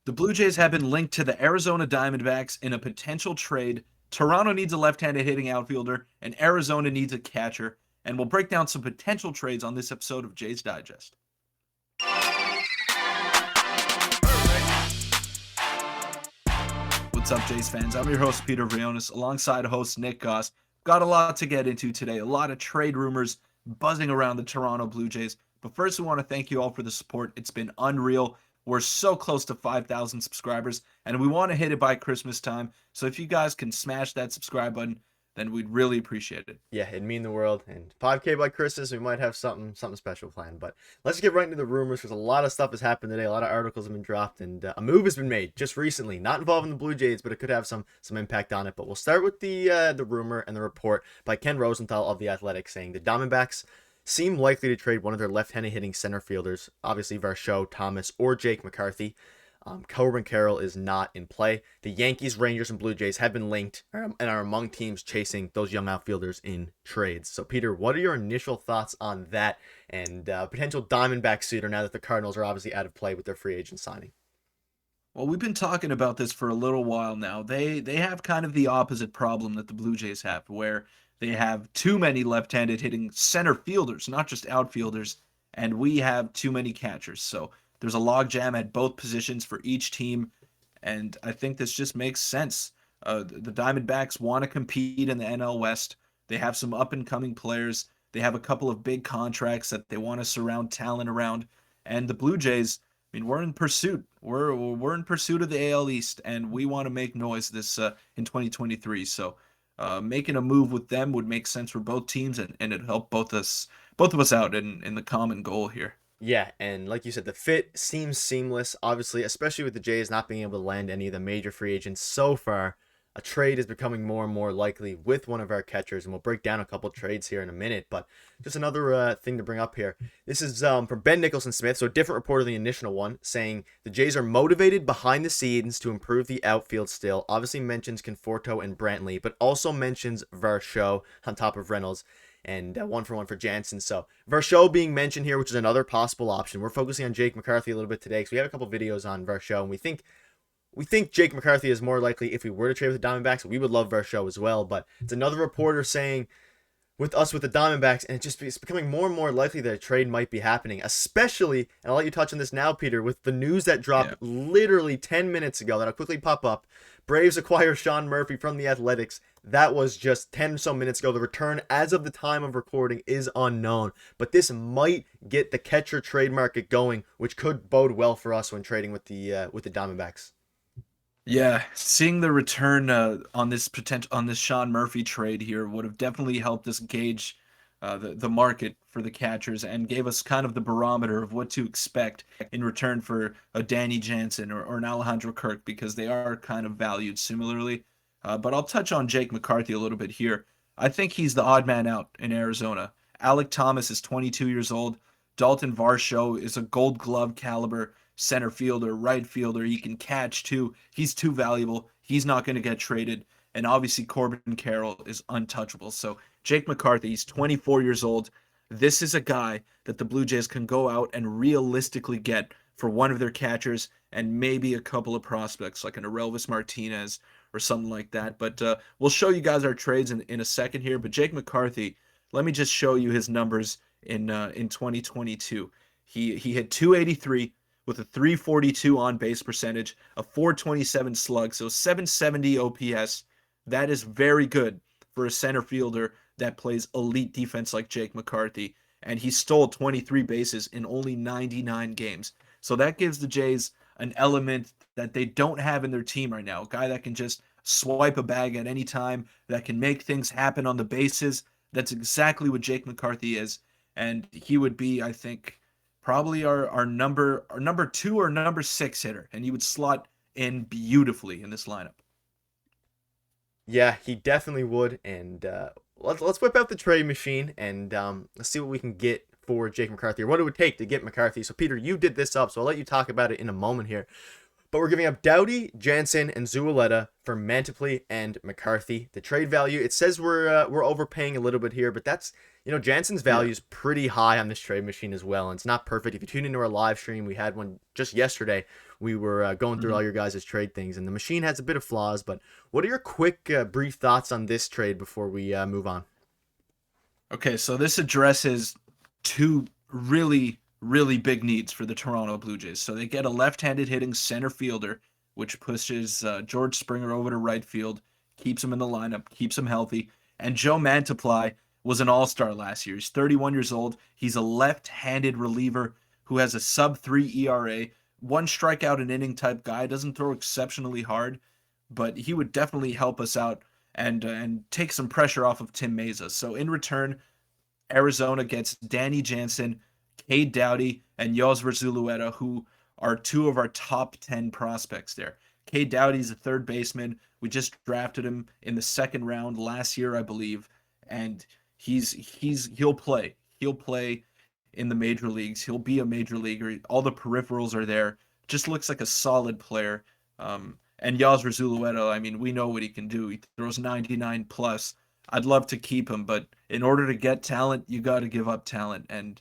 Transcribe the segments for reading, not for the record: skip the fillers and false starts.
The Blue Jays have been linked to the Arizona Diamondbacks in a potential trade. Toronto needs a left-handed hitting outfielder, and Arizona needs a catcher. And we'll break down some potential trades on this episode of Jays Digest. What's up, Jays fans? I'm your host, Peter Vryonis, alongside host Nick Gosse. Got a lot to get into today, a lot of trade rumors buzzing around the Toronto Blue Jays. But first, we want to thank you all for the support. It's been unreal. We're so close to 5,000 subscribers, and we want to hit it by Christmas time. So if you guys can smash that subscribe button, then we'd really appreciate it. Yeah, it'd mean the world. And 5K by Christmas, we might have something special planned. But let's get right into the rumors, because a lot of stuff has happened today. A lot of articles have been dropped, and a move has been made just recently, not involving the Blue Jays, but it could have some impact on it. But we'll start with the rumor and the report by Ken Rosenthal of The Athletic, saying the Diamondbacks seem likely to trade one of their left-handed hitting center fielders, obviously Varsho, Thomas, or Jake McCarthy. Corbin Carroll is not in play. The Yankees, Rangers, and Blue Jays have been linked and are among teams chasing those young outfielders in trades. So, Peter, what are your initial thoughts on that and potential Diamondback suitor now that the Cardinals are obviously out of play with their free agent signing? Well, we've been talking about this for a little while now. They have kind of the opposite problem that the Blue Jays have, where they have too many left-handed hitting center fielders, not just outfielders, and we have too many catchers. So there's a logjam at both positions for each team, and I think this just makes sense. The Diamondbacks want to compete in the NL West. They have some up-and-coming players. They have a couple of big contracts that they want to surround talent around. And the Blue Jays, I mean, we're in pursuit. We're in pursuit of the AL East, and we want to make noise this in 2023. So making a move with them would make sense for both teams, and it'd help both of us out in the common goal here. Yeah, and like you said, the fit seems seamless, obviously, especially with the Jays not being able to land any of the major free agents so far. A trade is becoming more and more likely with one of our catchers, and we'll break down a couple trades here in a minute. But just another thing to bring up here. This is from Ben Nicholson-Smith, so a different reporter than the initial one, saying the Jays are motivated behind the scenes to improve the outfield still. Obviously mentions Conforto and Brantley, but also mentions Varsho on top of Reynolds. And 1-for-1 for Jansen. So Varsho being mentioned here, which is another possible option. We're focusing on Jake McCarthy a little bit today because we have a couple videos on Varsho, and we think Jake McCarthy is more likely if we were to trade with the Diamondbacks. We would love Varsho as well, but it's another reporter saying with the Diamondbacks, and it's becoming more and more likely that a trade might be happening, especially, and I'll let you touch on this now, Peter, with the news that dropped literally 10 minutes ago that'll quickly pop up. Braves acquire Sean Murphy from the Athletics. That was just 10 or so minutes ago. The return, as of the time of recording, is unknown. But this might get the catcher trade market going, which could bode well for us when trading with the Diamondbacks. Yeah, seeing the return on this Sean Murphy trade here would have definitely helped us gauge the market for the catchers and gave us kind of the barometer of what to expect in return for a Danny Jansen or an Alejandro Kirk, because they are kind of valued similarly. But I'll touch on Jake McCarthy a little bit here. I think he's the odd man out in Arizona. Alec Thomas is 22 years old. Dalton Varsho is a Gold Glove caliber center fielder, right fielder. He can catch too. He's too valuable. He's not going to get traded. And obviously Corbin Carroll is untouchable. So Jake McCarthy, he's 24 years old. This is a guy that the Blue Jays can go out and realistically get for one of their catchers and maybe a couple of prospects like an Aurelvis Martinez or something like that. But we'll show you guys our trades in a second here. But Jake McCarthy, let me just show you his numbers in 2022. He hit 283 with a 342 on base percentage, a 427 slug, so 770 OPS. That is very good for a center fielder that plays elite defense like Jake McCarthy. And he stole 23 bases in only 99 games. So that gives the Jays an element that they don't have in their team right now. A guy that can just swipe a bag at any time, that can make things happen on the bases. That's exactly what Jake McCarthy is. And he would be, I think, probably our number 2 or number 6 hitter. And he would slot in beautifully in this lineup. Yeah, he definitely would. And let's whip out the trade machine and let's see what we can get for Jake McCarthy, or what it would take to get McCarthy. So, Peter, you did this up, so I'll let you talk about it in a moment here. But we're giving up Doughty, Jansen, and Zuoletta for Mantiply and McCarthy. The trade value, it says we're overpaying a little bit here, but that's, Jansen's value is pretty high on this trade machine as well. And it's not perfect. If you tune into our live stream, we had one just yesterday we were going through Mhm. all your guys' trade things, and the machine has a bit of flaws. But what are your quick, brief thoughts on this trade before we move on? Okay, so this addresses two really, really big needs for the Toronto Blue Jays. So they get a left-handed hitting center fielder, which pushes George Springer over to right field, keeps him in the lineup, keeps him healthy. And Joe Mantiply was an all-star last year. He's 31 years old. He's a left-handed reliever who has a sub-3 ERA, one strikeout an inning type guy. Doesn't throw exceptionally hard, but he would definitely help us out and take some pressure off of Tim Mesa. So in return, Arizona gets Danny Jansen, Cade Doughty, and Yosver Zulueta, who are two of our top 10 prospects there. Cade Doughty's a third baseman. We just drafted him in the second round last year, I believe, and he'll play. He'll play in the major leagues. He'll be a major leaguer. All the peripherals are there. Just looks like a solid player. And Yosver Zulueta, I mean, we know what he can do. He throws 99 plus. I'd love to keep him, but in order to get talent, you got to give up talent, and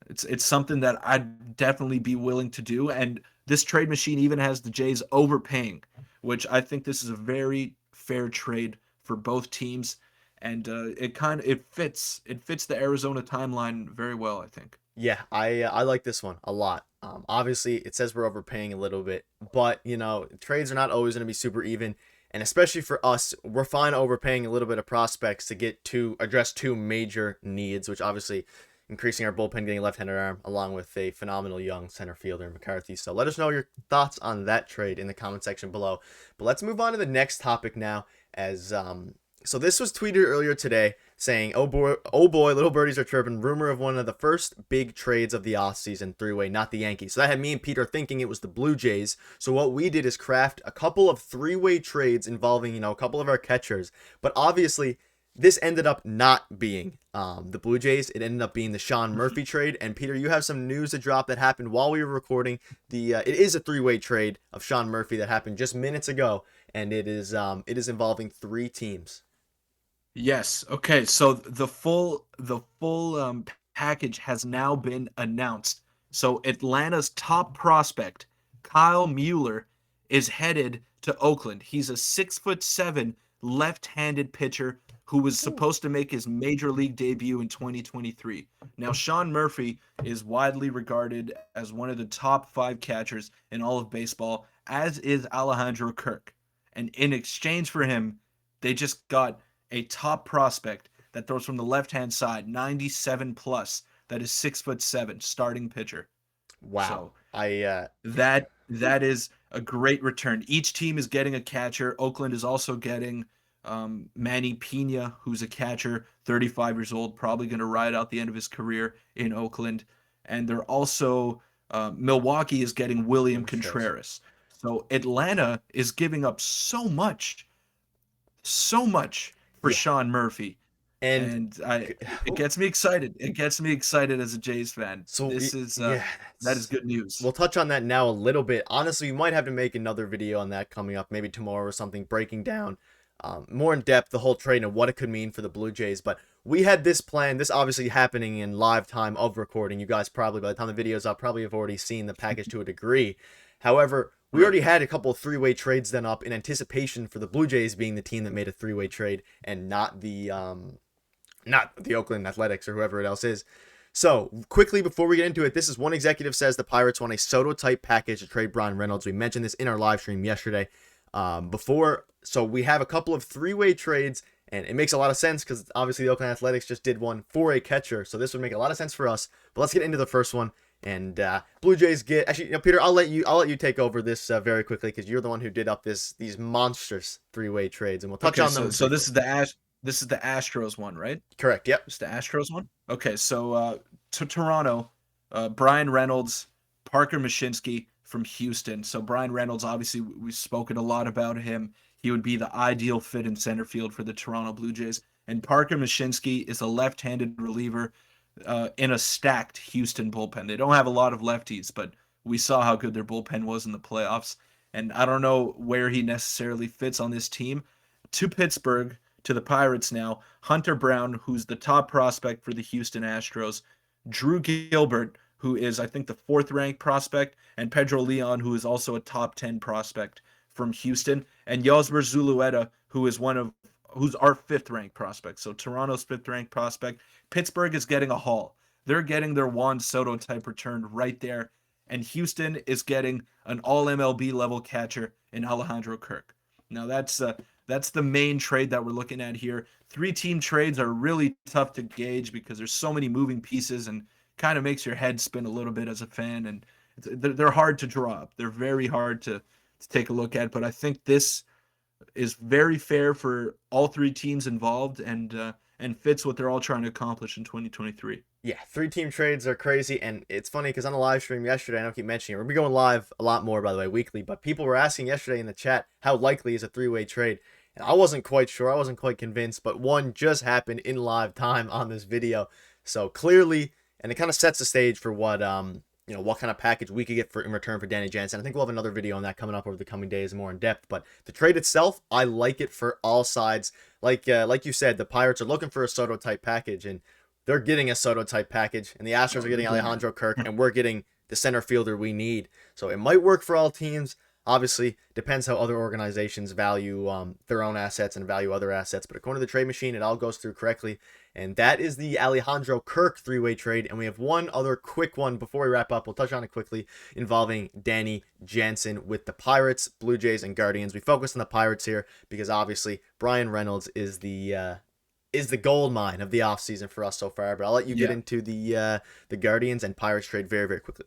it's something that I'd definitely be willing to do. And this trade machine even has the Jays overpaying, which I think this is a very fair trade for both teams, and it fits the Arizona timeline very well, I think. Yeah, I like this one a lot. Obviously, it says we're overpaying a little bit, but trades are not always going to be super even, and especially for us, we're fine overpaying a little bit of prospects to get to address two major needs, which obviously increasing our bullpen, getting a left-handed arm, along with a phenomenal young center fielder McCarthy. So let us know your thoughts on that trade in the comment section below. But let's move on to the next topic now, as so this was tweeted earlier today saying, oh boy, little birdies are chirping. Rumor of one of the first big trades of the offseason, three-way, not the Yankees. So that had me and Peter thinking it was the Blue Jays. So what we did is craft a couple of three-way trades involving, a couple of our catchers. But obviously, this ended up not being the Blue Jays. It ended up being the Sean Murphy trade. And Peter, you have some news to drop that happened while we were recording. It is a three-way trade of Sean Murphy that happened just minutes ago, and it is involving three teams. Yes. Okay. So the full package has now been announced. So Atlanta's top prospect, Kyle Mueller, is headed to Oakland. He's a 6'7" left-handed pitcher who was supposed to make his major league debut in 2023. Now, Sean Murphy is widely regarded as one of the top 5 catchers in all of baseball, as is Alejandro Kirk. And in exchange for him, they just got a top prospect that throws from the left-hand side, 97 plus, that is 6'7", starting pitcher. Wow. So that is a great return. Each team is getting a catcher. Oakland is also getting Manny Pena, who's a catcher, 35 years old, probably going to ride out the end of his career in Oakland. And they're also Milwaukee is getting William Contreras. So Atlanta is giving up so much for Yeah. Sean Murphy, And and it gets me excited. It gets me excited as a Jays fan. so This is yeah, that is good news. we'll touch on that now a little bit. Honestly, we might have to make another video on that coming up, maybe tomorrow or something, breaking down more in depth the whole trade and what it could mean for the Blue Jays. But we had this plan. This obviously happening in live time of recording. You guys probably, by the time the video's up, probably have already seen the package to a degree. However, we already had a couple of three-way trades then up in anticipation for the Blue Jays being the team that made a three-way trade and not the Oakland Athletics or whoever it else is. So, quickly before we get into it, this is one executive says the Pirates want a Soto-type package to trade Brian Reynolds. We mentioned this in our live stream yesterday. So we have a couple of three-way trades, and it makes a lot of sense because obviously the Oakland Athletics just did one for a catcher, so this would make a lot of sense for us. But let's get into the first one. And Blue Jays get actually, Peter, I'll let you take over this very quickly because you're the one who did up these monstrous three-way trades, and we'll touch on them. So this is the Astros one, right? Correct. Yep. It's the Astros one. Okay, so to Toronto, Brian Reynolds, Parker Mashinsky from Houston. So Brian Reynolds, obviously, we've spoken a lot about him. He would be the ideal fit in center field for the Toronto Blue Jays. And Parker Mashinsky is a left-handed reliever in a stacked Houston bullpen. They don't have a lot of lefties, but we saw how good their bullpen was in the playoffs. And I don't know where he necessarily fits on this team. To Pittsburgh, to the Pirates now, Hunter Brown, who's the top prospect for the Houston Astros, Drew Gilbert, who is, I think, the 4th ranked prospect, and Pedro Leon, who is also a top 10 prospect from Houston, and Yosmer Zulueta, who's our 5th ranked prospect. So Toronto's 5th ranked prospect. Pittsburgh is getting a haul. They're getting their Juan Soto type return right there. And Houston is getting an all MLB level catcher in Alejandro Kirk. Now that's the main trade that we're looking at here. 3-team trades are really tough to gauge because there's so many moving pieces and kind of makes your head spin a little bit as a fan. And they're hard to draw up. They're very hard to take a look at. But I think this is very fair for all 3 teams involved and fits what they're all trying to accomplish in 2023. Yeah, 3-team trades are crazy, and it's funny because on the live stream yesterday, I don't keep mentioning it, we'll be going live a lot more, by the way, weekly, but people were asking yesterday in the chat how likely is a 3-way trade, and I wasn't quite sure, I wasn't quite convinced, but one just happened in live time on this video, so clearly, and it kind of sets the stage for what what kind of package we could get in return for Danny Jansen. I think we'll have another video on that coming up over the coming days, more in depth. But the trade itself, I like it for all sides. Like you said, the Pirates are looking for a Soto type package, and they're getting a Soto type package, and the Astros are getting Alejandro Kirk, and we're getting the center fielder we need. So it might work for all teams. Obviously, depends how other organizations value their own assets and value other assets. But according to the trade machine, it all goes through correctly. And that is the Alejandro Kirk 3-way trade. And we have one other quick one before we wrap up. We'll touch on it quickly, involving Danny Jansen with the Pirates, Blue Jays, and Guardians. We focus on the Pirates here because obviously Brian Reynolds is the gold mine of the offseason for us so far. But I'll let you get into the Guardians and Pirates trade very, very quickly.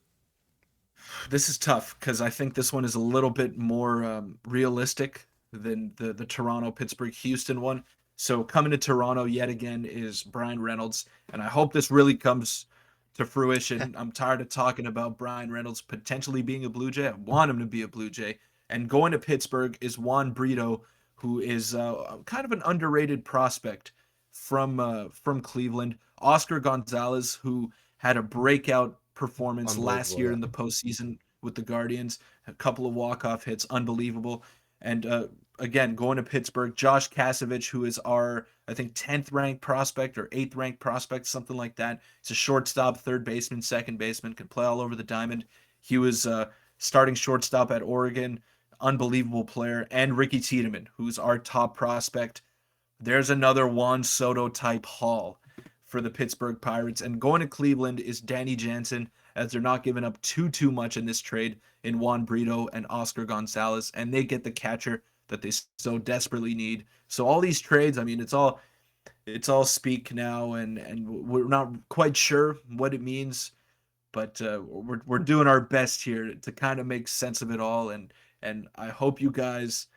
This is tough because I think this one is a little bit more realistic than the Toronto, Pittsburgh, Houston one. So coming to Toronto yet again is Brian Reynolds, and I hope this really comes to fruition. I'm tired of talking about Brian Reynolds potentially being a Blue Jay. I want him to be a Blue Jay. And going to Pittsburgh is Juan Brito, who is kind of an underrated prospect from Cleveland. Oscar Gonzalez, who had a breakout performance last year in the postseason with the Guardians, a couple of walk-off hits, unbelievable. And again, going to Pittsburgh, Josh Kasevich, who is our, I think, 10th ranked prospect or 8th ranked prospect, something like that. He's a shortstop, third baseman, second baseman, can play all over the diamond. He was starting shortstop at Oregon, unbelievable player. And Ricky Tiedemann, who's our top prospect. There's another Juan Soto type haul for the Pittsburgh Pirates. And going to Cleveland is Danny Jansen, as they're not giving up too much in this trade in Juan Brito and Oscar Gonzalez, and they get the catcher that they so desperately need. So all these trades, I mean, it's all speak now, and we're not quite sure what it means, but we're doing our best here to kind of make sense of it all, and I hope you guys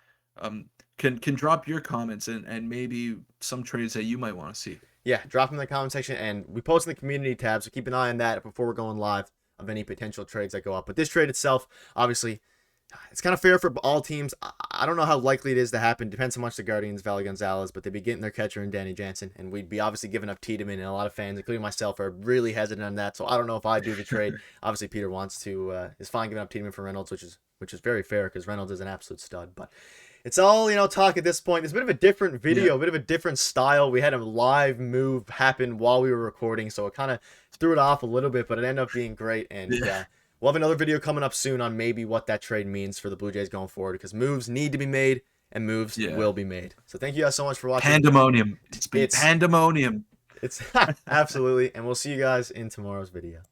can drop your comments and maybe some trades that you might want to see. Yeah, drop them in the comment section, and we post in the community tab, so keep an eye on that before we're going live of any potential trades that go up. But this trade itself, obviously, it's kind of fair for all teams. I don't know how likely it is to happen. Depends how much the Guardians value Gonzalez, but they'd be getting their catcher in Danny Jansen, and we'd be obviously giving up Tiedemann, and a lot of fans, including myself, are really hesitant on that. So I don't know if I do the trade. Obviously, Peter wants to, is fine giving up Tiedemann for Reynolds, which is very fair because Reynolds is an absolute stud. But it's all, talk at this point. It's a bit of a different video, a bit of a different style. We had a live move happen while we were recording, so it kind of threw it off a little bit, but it ended up being great. And we'll have another video coming up soon on maybe what that trade means for the Blue Jays going forward, because moves need to be made, and moves will be made. So thank you guys so much for watching. Pandemonium. It's pandemonium. It's absolutely. And we'll see you guys in tomorrow's video.